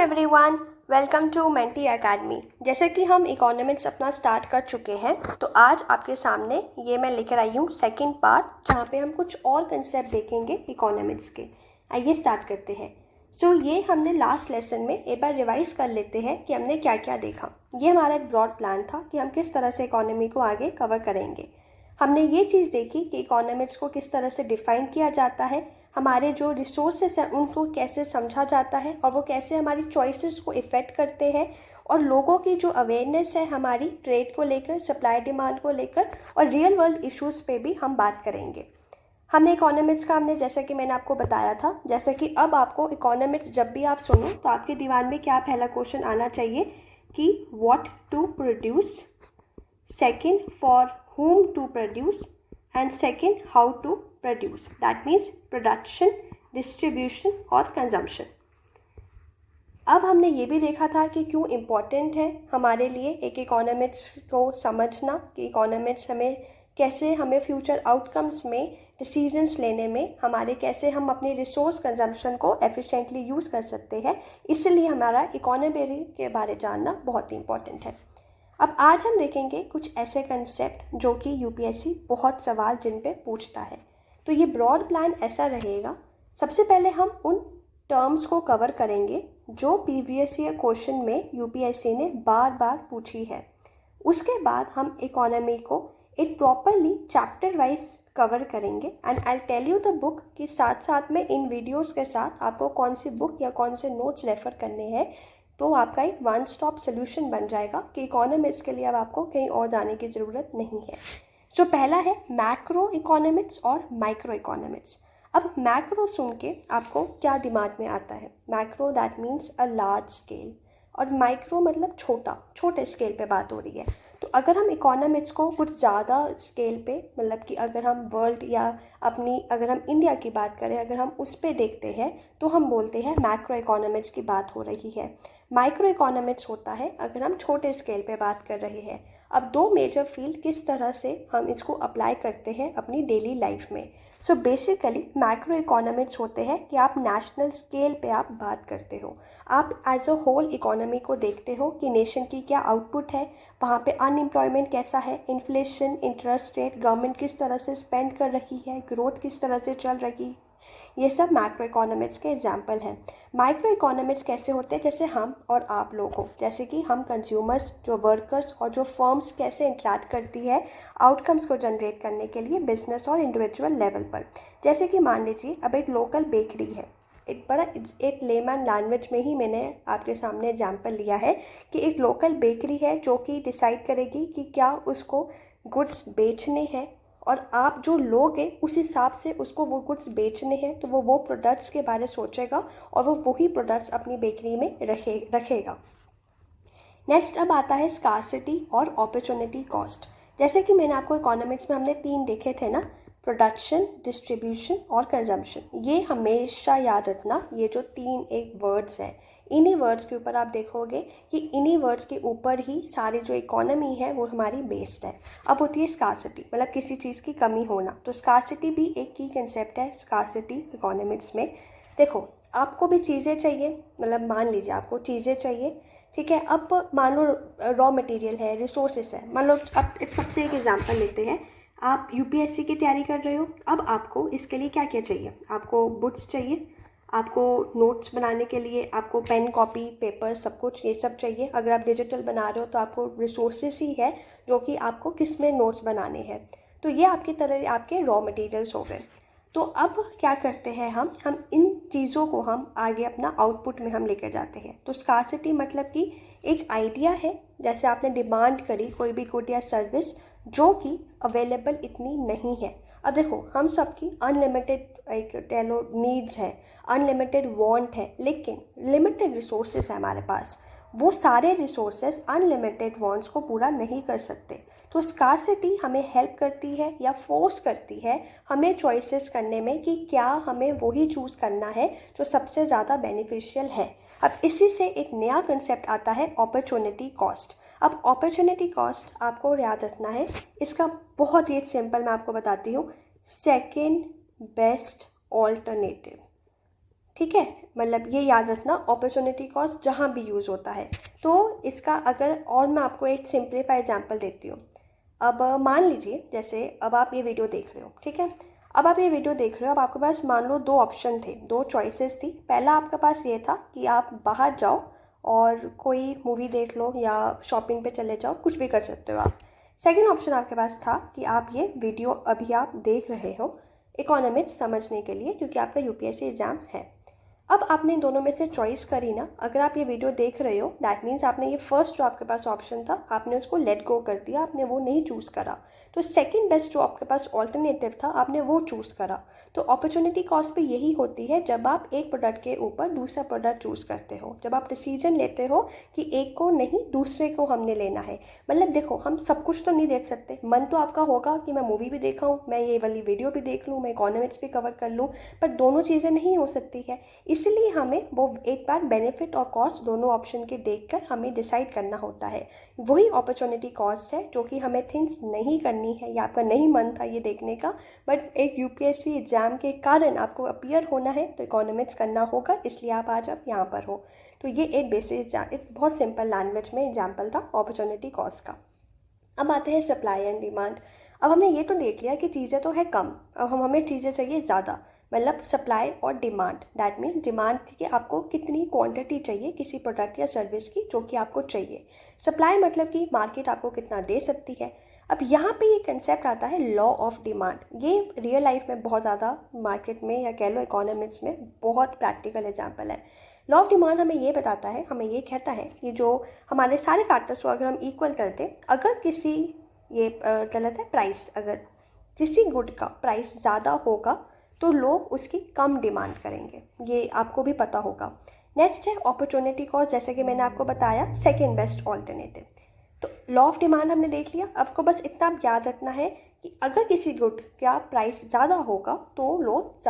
Everyone, welcome to Mentee Academy. जैसे कि हम इकोनॉमिक्स अपना स्टार्ट कर चुके हैं, तो आज आपके सामने ये मैं लेकर आई हूँ सेकंड पार्ट, जहाँ पे हम कुछ और कंसेप्ट देखेंगे इकोनॉमिक्स के। आइए स्टार्ट करते हैं। ये हमने लास्ट लेसन में एक बार रिवाइज कर लेते हैं कि हमने क्या क्या देखा। ये हमारा एक ब्रॉड प्लान था कि हम किस तरह से इकोनॉमी को आगे कवर करेंगे। हमने ये चीज़ देखी कि इकोनॉमिक्स को किस तरह से डिफाइन किया जाता है, हमारे जो रिसोर्सेस हैं उनको कैसे समझा जाता है और वो कैसे हमारी चॉइसेस को इफ़ेक्ट करते हैं, और लोगों की जो अवेयरनेस है हमारी ट्रेड को लेकर, सप्लाई डिमांड को लेकर और रियल वर्ल्ड इश्यूज़ पे भी हम बात करेंगे। हमने इकोनॉमिक्स का जैसे कि मैंने आपको बताया था, जैसे कि अब आपको इकोनॉमिक्स जब भी आप सुनो तो आपके दिमाग में क्या पहला क्वेश्चन आना चाहिए कि what to produce, second for whom to produce, and second how to produce. That means production, distribution और consumption. अब हमने ये भी देखा था कि क्यों इम्पॉर्टेंट है हमारे लिए एक इकोनॉमिक्स को समझना, कि इकोनॉमिक्स हमें फ्यूचर आउटकम्स में डिसीजंस लेने में कैसे हम अपनी रिसोर्स कंजम्पशन को एफिशिएंटली यूज़ कर सकते हैं। इसलिए हमारा इकोनॉमी के बारे जानना बहुत ही इम्पॉर्टेंट है। अब आज हम देखेंगे कुछ ऐसे कंसेप्ट जो कि यूपीएससी बहुत सवाल जिन पे पूछता है। तो ये ब्रॉड प्लान ऐसा रहेगा। सबसे पहले हम उन टर्म्स को कवर करेंगे जो प्रीवियस ईयर क्वेश्चन में यूपीएससी ने बार बार पूछी है। उसके बाद हम इकोनॉमी को एक प्रॉपरली चैप्टर वाइज कवर करेंगे and I tell you the book कि साथ साथ में इन वीडियोस के साथ आपको कौन सी बुक या कौन से नोट्स रेफर करने हैं, तो आपका एक वन स्टॉप सोल्यूशन बन जाएगा कि इकोनॉमिक्स के लिए अब आपको कहीं और जाने की ज़रूरत नहीं है। पहला है मैक्रो इकोनॉमिक्स और माइक्रो इकोनॉमिक्स। अब मैक्रो सुन के आपको क्या दिमाग में आता है? Macro that means a large scale, और माइक्रो मतलब छोटे स्केल पे बात हो रही है। तो अगर हम इकोनॉमिक्स को कुछ ज़्यादा स्केल पे, मतलब कि अगर हम वर्ल्ड या अगर हम इंडिया की बात करें, अगर हम उस पे देखते हैं तो हम बोलते हैं मैक्रो इकोनॉमिक्स की बात हो रही है। माइक्रो इकोनॉमिक्स होता है अगर हम छोटे स्केल पे बात कर रहे हैं। अब दो मेजर फील्ड किस तरह से हम इसको अप्लाई करते हैं अपनी डेली लाइफ में। बेसिकली मैक्रो इकोनॉमिक्स होते हैं कि आप नेशनल स्केल पे आप बात करते हो, आप एज अ होल इकोनॉमी को देखते हो कि नेशन की क्या आउटपुट है, वहाँ पे अनएम्प्लॉयमेंट कैसा है, इन्फ्लेशन, इंटरेस्ट रेट, गवर्नमेंट किस तरह से स्पेंड कर रही है, ग्रोथ किस तरह से चल रही है। ये सब मैक्रो इकोनॉमिक्स के एग्जाम्पल हैं। माइक्रो इकोनॉमिक्स कैसे होते हैं? जैसे हम और आप लोगों, जैसे कि हम कंज्यूमर्स, जो वर्कर्स और जो फर्म्स कैसे इंटरेक्ट करती है आउटकम्स को जनरेट करने के लिए बिजनेस और इंडिविजुअल लेवल पर। जैसे कि मान लीजिए अब एक लोकल बेकरी है, एक लेमन लैंग्वेज में ही मैंने आपके सामने एग्जाम्पल लिया है कि एक लोकल बेकरी है जो कि डिसाइड करेगी कि क्या उसको गुड्स बेचने हैं, और आप जो लोग हैं उस हिसाब से उसको वो गुड्स बेचने हैं, तो वो प्रोडक्ट्स के बारे सोचेगा और वो वही प्रोडक्ट्स अपनी बेकरी में रखेगा। नेक्स्ट अब आता है स्कार्सिटी और अपॉर्चुनिटी कॉस्ट। जैसे कि मैंने आपको इकोनॉमिक्स में हमने 3 देखे थे ना, प्रोडक्शन, डिस्ट्रीब्यूशन और कंजम्पशन। ये हमेशा याद रखना, ये जो 3 एक वर्ड्स हैं, इन्हीं वर्ड्स के ऊपर आप देखोगे कि इन्हीं वर्ड्स के ऊपर ही सारी जो इकोनॉमी है वो हमारी बेस्ड है। अब होती है स्कार्सिटी, मतलब किसी चीज़ की कमी होना। तो स्कार्सिटी भी एक की कंसेप्ट है स्कार्सिटी इकोनॉमिक्स में। देखो, आपको भी चीज़ें चाहिए, मतलब मान लीजिए आपको चीज़ें चाहिए, ठीक है। अब मान लो रॉ मटेरियल है, रिसोर्सेस है। मान लो अब सबसे एक एग्जांपल लेते हैं, आप यूपीएससी की तैयारी कर रहे हो। अब आपको इसके लिए क्या क्या चाहिए? आपको बुक्स चाहिए, आपको नोट्स बनाने के लिए आपको पेन, कॉपी, पेपर, सब कुछ ये सब चाहिए। अगर आप डिजिटल बना रहे हो तो आपको रिसोर्सेस ही है जो कि आपको किस में नोट्स बनाने हैं। तो ये आपकी तरह आपके रॉ मटेरियल्स हो गए। तो अब क्या करते हैं हम इन चीज़ों को हम आगे अपना आउटपुट में हम लेकर जाते हैं। तो स्कार्सिटी मतलब कि एक आइडिया है, जैसे आपने डिमांड करी कोई भी गुड या सर्विस जो कि अवेलेबल इतनी नहीं है। अब देखो, हम सबकी अनलिमिटेड एक टेलो नीड्स है, अनलिमिटेड वांट है, लेकिन लिमिटेड रिसोर्सेस है हमारे पास। वो सारे रिसोर्सेस अनलिमिटेड वांट्स को पूरा नहीं कर सकते। तो स्कार्सिटी हमें हेल्प करती है या फोर्स करती है हमें चॉइसेस करने में कि क्या हमें वही चूज़ करना है जो सबसे ज़्यादा बेनिफिशियल है। अब इसी से एक नया कंसेप्ट आता है अपॉर्चुनिटी कॉस्ट। अब अपॉर्चुनिटी कॉस्ट आपको याद रखना है, इसका बहुत ही सिंपल मैं आपको बताती हूँ, सेकेंड बेस्ट ऑल्टरनेटिव। ठीक है, मतलब ये याद रखना अपॉर्चुनिटी कॉस्ट जहाँ भी यूज़ होता है। तो इसका अगर और मैं आपको एक सिंपलीफाई एग्जांपल देती हूँ। अब मान लीजिए जैसे अब आप ये वीडियो देख रहे हो, ठीक है। अब आप ये वीडियो देख रहे हो, अब आपके पास मान लो दो ऑप्शन थे, दो चॉइसेस थी। पहला आपके पास ये था कि आप बाहर जाओ और कोई मूवी देख लो या शॉपिंग पे चले जाओ, कुछ भी कर सकते हो आप। सेकंड ऑप्शन आपके पास था कि आप ये वीडियो अभी आप देख रहे हो इकोनॉमिक्स समझने के लिए, क्योंकि आपका यूपीएससी एग्ज़ाम है। अब आपने दोनों में से चॉइस करी ना। अगर आप ये वीडियो देख रहे हो दैट मीन्स आपने ये फर्स्ट जो आपके पास ऑप्शन था आपने उसको लेट गो कर दिया, आपने वो नहीं चूज़ करा। तो सेकंड बेस्ट जो आपके पास ऑल्टरनेटिव था आपने वो चूज़ करा। तो अपॉर्चुनिटी कॉस्ट पे यही होती है जब आप एक प्रोडक्ट के ऊपर दूसरा प्रोडक्ट चूज़ करते हो, जब आप डिसीजन लेते हो कि एक को नहीं दूसरे को हमने लेना है। मतलब देखो, हम सब कुछ तो नहीं देख सकते। मन तो आपका होगा कि मैं मूवी भी देखा हूँ, मैं ये वाली वीडियो भी देख लूँ, मैं इकोनॉमिक्स भी कवर कर लूँ, पर दोनों चीज़ें नहीं हो सकती है। इसलिए हमें वो एक बार बेनिफिट और कॉस्ट दोनों ऑप्शन के देखकर हमें डिसाइड करना होता है। वही अपॉर्चुनिटी कॉस्ट है जो कि हमें थिंग्स नहीं करनी है या आपका नहीं मन था ये देखने का, बट एक यूपीएससी एग्जाम के कारण आपको अपीयर होना है तो इकोनॉमिक्स करना होगा, इसलिए आप आज आप यहाँ पर हो। तो ये एक बेसिक एक बहुत सिंपल लैंग्वेज में एग्जाम्पल था अपॉर्चुनिटी कॉस्ट का। अब आते हैं सप्लाई एंड डिमांड। अब हमने ये तो देख लिया कि चीज़ें तो है कम, अब हमें चीज़ें चाहिए ज़्यादा, मतलब सप्लाई और डिमांड। दैट मीन्स डिमांड कि आपको कितनी क्वांटिटी चाहिए किसी प्रोडक्ट या सर्विस की जो कि आपको चाहिए। सप्लाई मतलब कि मार्केट आपको कितना दे सकती है। अब यहाँ पे ये कंसेप्ट आता है लॉ ऑफ डिमांड। ये रियल लाइफ में बहुत ज़्यादा मार्केट में या कह लो इकोनॉमिक्स में बहुत प्रैक्टिकल एग्जाम्पल है। लॉ ऑफ डिमांड हमें ये बताता है, हमें ये कहता है कि जो हमारे सारे फैक्टर्स को अगर हम इक्वल करते, अगर किसी ये गलत है प्राइस, अगर किसी गुड का प्राइस ज़्यादा होगा तो लोग उसकी कम डिमांड करेंगे, ये आपको भी पता होगा। नेक्स्ट है अपॉर्चुनिटी कॉस्ट, जैसे कि मैंने आपको बताया सेकेंड बेस्ट ऑल्टरनेटिव। तो लॉ ऑफ डिमांड हमने देख लिया। आपको बस इतना याद रखना है कि अगर किसी गुड का प्राइस ज़्यादा होगा तो लोग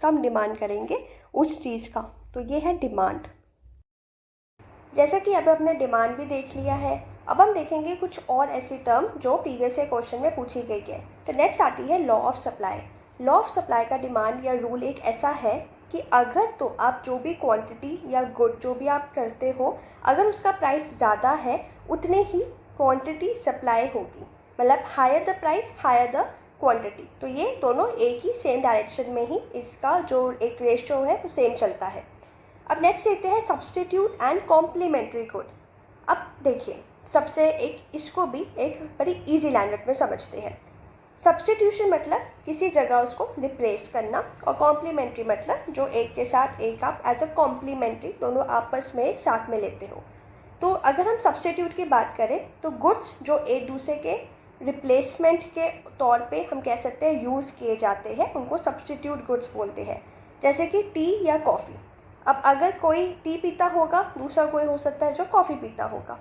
कम डिमांड करेंगे उस चीज़ का। तो ये है डिमांड। जैसा कि अब हमने डिमांड भी देख लिया है, अब हम देखेंगे कुछ और ऐसी टर्म जो प्रीवियस क्वेश्चन में पूछी गई है। तो नेक्स्ट आती है law of supply. Law of supply का डिमांड या रूल एक ऐसा है कि अगर तो आप जो भी क्वांटिटी या गुड जो भी आप करते हो, अगर उसका प्राइस ज़्यादा है उतने ही क्वांटिटी सप्लाई होगी, मतलब higher the price higher the quantity. तो ये दोनों एक ही सेम डायरेक्शन में ही इसका जो एक रेशियो है वो सेम चलता है। अब नेक्स्ट देखते हैं सब्स्टिट्यूट एंड कॉम्प्लीमेंट्री गुड। अब देखिए सबसे एक इसको भी एक बड़ी इजी लैंग्वेज में समझते हैं। सब्स्टिट्यूशन मतलब किसी जगह उसको रिप्लेस करना, और कॉम्प्लीमेंट्री मतलब जो एक के साथ एक आप एज अ कॉम्प्लीमेंट्री दोनों आपस में एक साथ में लेते हो। तो अगर हम सब्स्टिट्यूट की बात करें तो गुड्स जो एक दूसरे के रिप्लेसमेंट के तौर पे हम कह सकते हैं यूज़ किए जाते हैं, उनको सब्स्टिट्यूट गुड्स बोलते हैं। जैसे कि टी या कॉफ़ी। अब अगर कोई टी पीता होगा, दूसरा कोई हो सकता है जो कॉफ़ी पीता होगा।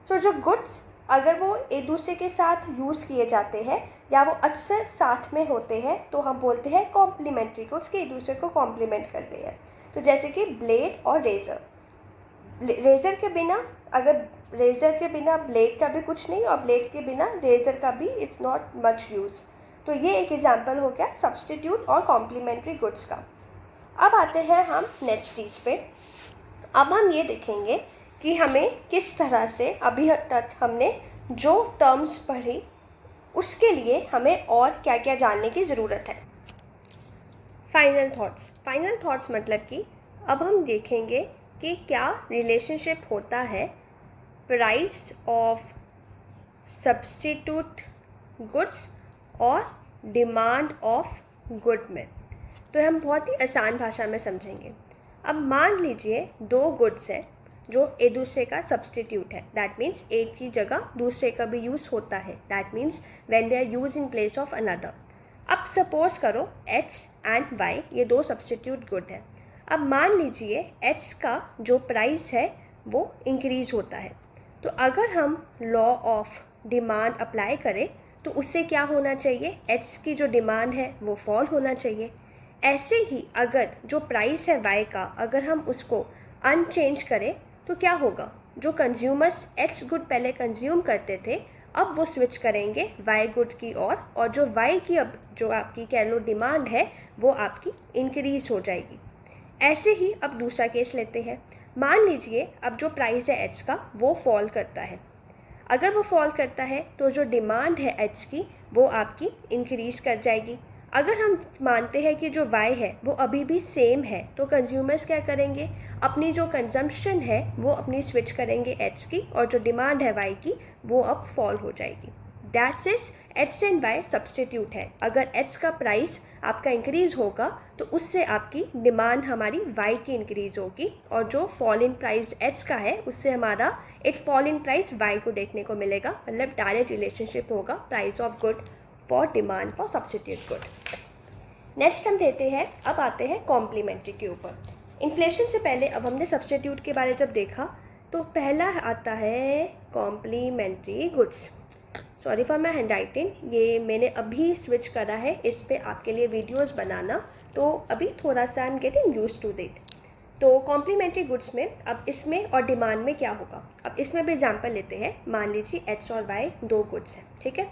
सो जो गुड्स अगर वो एक दूसरे के साथ यूज़ किए जाते हैं या वो अक्सर साथ में होते हैं तो हम बोलते हैं कॉम्प्लीमेंट्री गुड्स, के एक दूसरे को कॉम्प्लीमेंट कर रहे हैं। तो जैसे कि ब्लेड और रेज़र। रेज़र के बिना, अगर रेज़र के बिना ब्लेड का भी कुछ नहीं, और ब्लेड के बिना रेज़र का भी इट्स नॉट मच यूज़। तो ये एक एग्जांपल हो गया सब्स्टिट्यूट और कॉम्प्लीमेंट्री गुड्स का। अब आते हैं हम नेक्स्ट चीज़ पे। अब हम ये देखेंगे कि हमें किस तरह से अभी तक हमने जो टर्म्स पढ़ी उसके लिए हमें और क्या क्या जानने की ज़रूरत है। फाइनल थॉट्स मतलब कि अब हम देखेंगे कि क्या रिलेशनशिप होता है प्राइस ऑफ सब्स्टिट्यूट गुड्स और डिमांड ऑफ गुड में। तो हम बहुत ही आसान भाषा में समझेंगे। अब मान लीजिए दो गुड्स हैं जो एक दूसरे का सब्स्टिट्यूट है, दैट मीन्स एक की जगह दूसरे का भी यूज़ होता है, that means when they are use in place of another. अब सपोज करो x एंड y ये दो सब्स्टिट्यूट गुड है। अब मान लीजिए x का जो प्राइस है वो इंक्रीज होता है, तो अगर हम लॉ ऑफ डिमांड अप्लाई करें तो उससे क्या होना चाहिए, x की जो डिमांड है वो फॉल होना चाहिए। ऐसे ही अगर जो प्राइस है y का, अगर हम उसको अनचेंज करें तो क्या होगा, जो कंज्यूमर्स x गुड पहले कंज्यूम करते थे अब वो स्विच करेंगे y गुड की ओर, और जो y की अब जो आपकी कह लो डिमांड है वो आपकी इंक्रीज हो जाएगी। ऐसे ही अब दूसरा केस लेते हैं। मान लीजिए अब जो प्राइस है एच का वो फॉल करता है। अगर वो फॉल करता है तो जो डिमांड है एच की वो आपकी इंक्रीज़ कर जाएगी। अगर हम मानते हैं कि जो वाई है वो अभी भी सेम है तो कंज्यूमर्स क्या करेंगे, अपनी जो कंजम्पशन है वो अपनी स्विच करेंगे एच की, और जो डिमांड है वाई की वो अब फॉल हो जाएगी। That's is H and Y substitute है। अगर एच का प्राइस आपका इंक्रीज़ होगा तो उससे आपकी डिमांड हमारी वाई की इंक्रीज़ होगी, और जो फॉल इन प्राइस एच का है उससे हमारा एक फॉल इन प्राइस वाई को देखने को मिलेगा। मतलब डायरेक्ट रिलेशनशिप होगा price of good for demand for substitute good. Next हम देते हैं, अब आते हैं कॉम्प्लीमेंट्री के ऊपर। इन्फ्लेशन से पहले अब हमने सब्सटीट्यूट के बारे जब देखा तो पहला आता है complementary goods. Sorry for my handwriting, ये मैंने अभी स्विच करा है इस पे आपके लिए वीडियोस बनाना, तो अभी थोड़ा सा I am getting used to that. तो कॉम्प्लीमेंट्री गुड्स में अब इसमें और डिमांड में क्या होगा, अब इसमें भी एग्जांपल लेते हैं। मान लीजिए एच और वाई दो गुड्स हैं, ठीक है।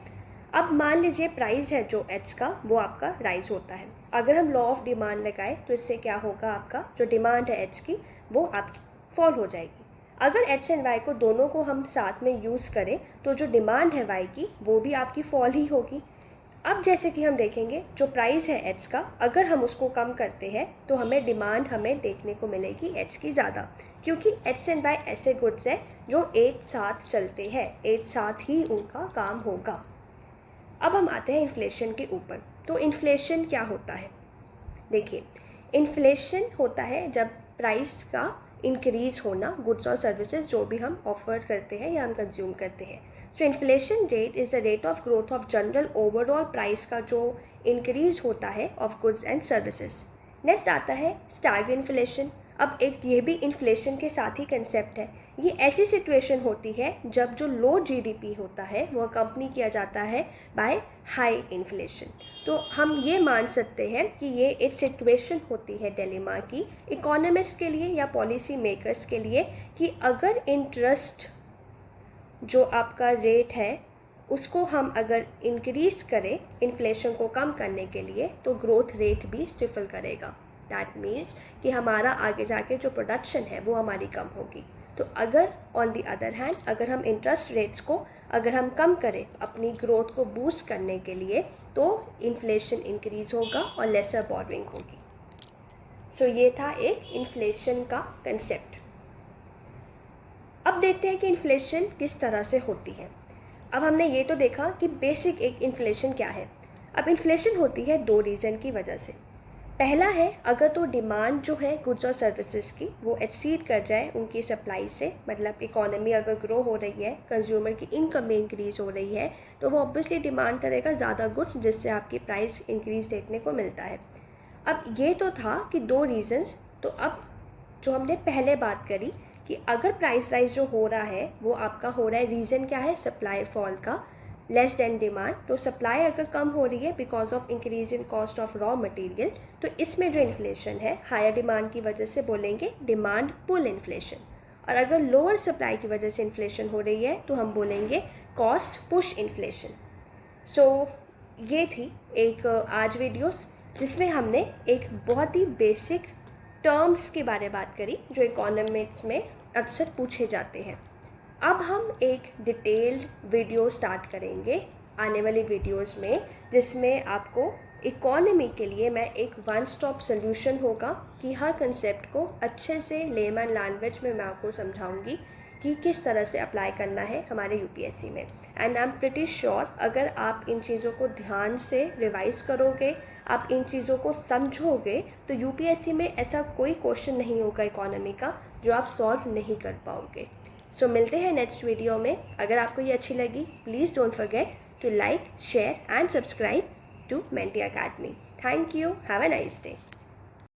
अब मान लीजिए प्राइस है जो एच का वो आपका राइज होता है। अगर हम लॉ ऑफ डिमांड लगाए तो इससे क्या होगा, आपका जो डिमांड है एच की वो आपकी फॉल हो जाएगी। अगर एच एंड वाई को दोनों को हम साथ में यूज़ करें तो जो डिमांड है वाई की वो भी आपकी फॉल ही होगी। अब जैसे कि हम देखेंगे जो प्राइस है एच का, अगर हम उसको कम करते हैं तो हमें डिमांड हमें देखने को मिलेगी एच की ज़्यादा, क्योंकि एच एंड वाई ऐसे गुड्स हैं जो एक साथ चलते हैं, एक साथ ही उनका काम होगा। अब हम आते हैं इन्फ्लेशन के ऊपर। तो इन्फ्लेशन क्या होता है, देखिए इन्फ्लेशन होता है जब प्राइस का इंक्रीज होना, गुड्स और सर्विसेज जो भी हम ऑफर करते हैं या हम कंज्यूम करते हैं। सो inflation rate is the rate of growth of general overall price का जो इंक्रीज होता है of goods and services. Next आता है स्टैग इन्फ्लेशन। अब एक ये भी इन्फ्लेशन के साथ ही कंसेप्ट है। ये ऐसी सिचुएशन होती है जब जो लो जीडीपी होता है वो अकम्पनी किया जाता है बाय हाई इन्फ्लेशन। तो हम ये मान सकते हैं कि ये एक सिचुएशन होती है डिलेमा की इकोनॉमिस्ट के लिए या पॉलिसी मेकर्स के लिए, कि अगर इंटरेस्ट जो आपका रेट है उसको हम अगर इंक्रीज करें इन्फ्लेशन को कम करने के लिए तो ग्रोथ रेट भी स्टिफल करेगा। दैट मीन्स कि हमारा आगे जाके जो प्रोडक्शन है वो हमारी कम होगी। तो अगर ऑन द अदर हैंड अगर हम इंटरेस्ट रेट्स को अगर हम कम करें अपनी ग्रोथ को बूस्ट करने के लिए तो इन्फ्लेशन इंक्रीज होगा और लेसर बॉरोइंग होगी। सो ये था एक इन्फ्लेशन का कंसेप्ट। अब देखते हैं कि इन्फ्लेशन किस तरह से होती है। अब हमने ये तो देखा कि बेसिक एक इन्फ्लेशन क्या है। अब इन्फ्लेशन होती है दो रीज़न की वजह से। पहला है अगर तो डिमांड जो है गुड्स और सर्विसेज की वो एक्सीड कर जाए उनकी सप्लाई से, मतलब इकोनॉमी अगर ग्रो हो रही है, कंज्यूमर की इनकम में इंक्रीज हो रही है तो वो ऑब्वियसली डिमांड करेगा ज़्यादा गुड्स, जिससे आपकी प्राइस इंक्रीज देखने को मिलता है। अब ये तो था कि दो रीजंस। तो अब जो हमने पहले बात करी कि अगर प्राइस राइज जो हो रहा है वो आपका हो रहा है, रीज़न क्या है, सप्लाई फॉल का, लेस देन डिमांड। तो सप्लाई अगर कम हो रही है because of increase in cost of raw material, तो इसमें जो इन्फ्लेशन है हायर डिमांड की वजह से बोलेंगे डिमांड पुल इन्फ्लेशन। और अगर लोअर सप्लाई की वजह से इन्फ्लेशन हो रही है तो हम बोलेंगे कॉस्ट पुश इन्फ्लेशन। सो ये थी एक आज वीडियोस जिसमें हमने एक बहुत ही बेसिक टर्म्स के बारे में बात करी जो इकोनॉमिक्स में अक्सर पूछे जाते हैं। अब हम एक डिटेल्ड वीडियो स्टार्ट करेंगे आने वाली वीडियोस में, जिसमें आपको इकोनॉमी के लिए मैं एक वन स्टॉप सोल्यूशन होगा कि हर कंसेप्ट को अच्छे से लेमन लैंग्वेज में मैं आपको समझाऊंगी कि किस तरह से अप्लाई करना है हमारे यूपीएससी में। And I am pretty sure अगर आप इन चीज़ों को ध्यान से रिवाइज करोगे, आप इन चीज़ों को समझोगे तो यूपीएससी में ऐसा कोई क्वेश्चन नहीं होगा इकोनॉमी का जो आप सॉल्व नहीं कर पाओगे। सो मिलते हैं नेक्स्ट वीडियो में। अगर आपको ये अच्छी लगी please don't forget to like, share and subscribe to Mentee Academy. Thank you, have a nice day.